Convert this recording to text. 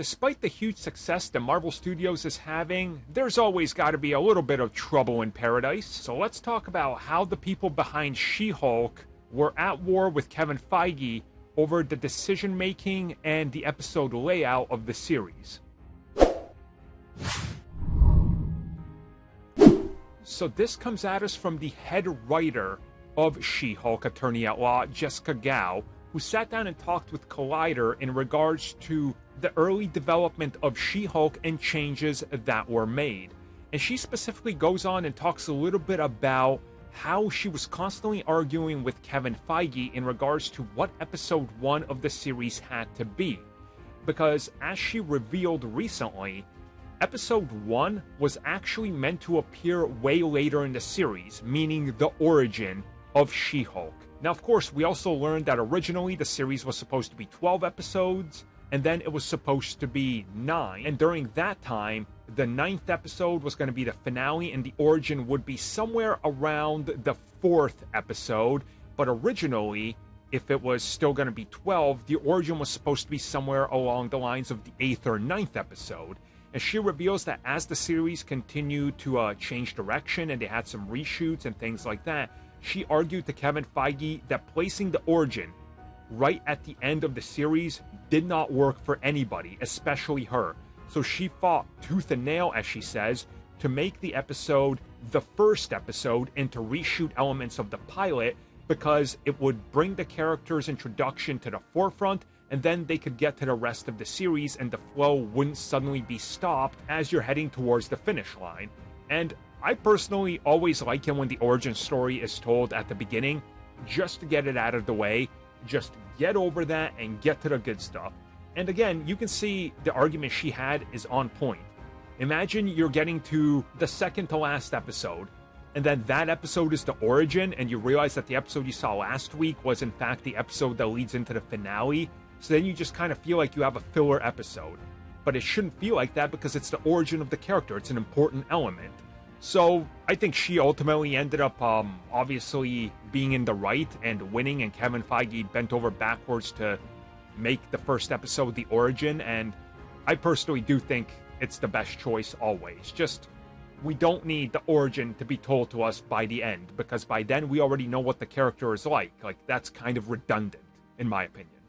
despite the huge success that Marvel Studios is having, there's always got to be a little bit of trouble in paradise. So let's talk about how the people behind She-Hulk were at war with Kevin Feige over the decision-making and the episode layout of the series. So this comes at us from the head writer of She-Hulk, attorney-at-law Jessica Gao, who sat down and talked with Collider in regards to the early development of She-Hulk and changes that were made. And she specifically goes on and talks a little bit about how she was constantly arguing with Kevin Feige in regards to what episode 1 of the series had to be. Because as she revealed recently, episode 1 was actually meant to appear way later in the series, meaning the origin of She-Hulk. Now, of course, we also learned that originally the series was supposed to be 12 episodes, and then it was supposed to be 9. And during that time, the 9th episode was going to be the finale, and the origin would be somewhere around the 4th episode. But originally, if it was still going to be 12, the origin was supposed to be somewhere along the lines of the 8th or 9th episode. And she reveals that as the series continued to change direction and they had some reshoots and things like that, she argued to Kevin Feige that placing the origin right at the end of the series did not work for anybody, especially her. So she fought tooth and nail, as she says, to make the episode the first episode and to reshoot elements of the pilot because it would bring the character's introduction to the forefront, and then they could get to the rest of the series and the flow wouldn't suddenly be stopped as you're heading towards the finish line. And I personally always like it when the origin story is told at the beginning, just to get it out of the way, just get over that and get to the good stuff. And again, you can see the argument she had is on point. Imagine you're getting to the second to last episode, and then that episode is the origin, and you realize that the episode you saw last week was in fact the episode that leads into the finale. So then you just kind of feel like you have a filler episode. But it shouldn't feel like that because it's the origin of the character. It's an important element. So I think she ultimately ended up obviously being in the right and winning, and Kevin Feige bent over backwards to make the first episode the origin. And I personally do think it's the best choice always. Just, we don't need the origin to be told to us by the end, because by then we already know what the character is like. Like, that's kind of redundant, in my opinion.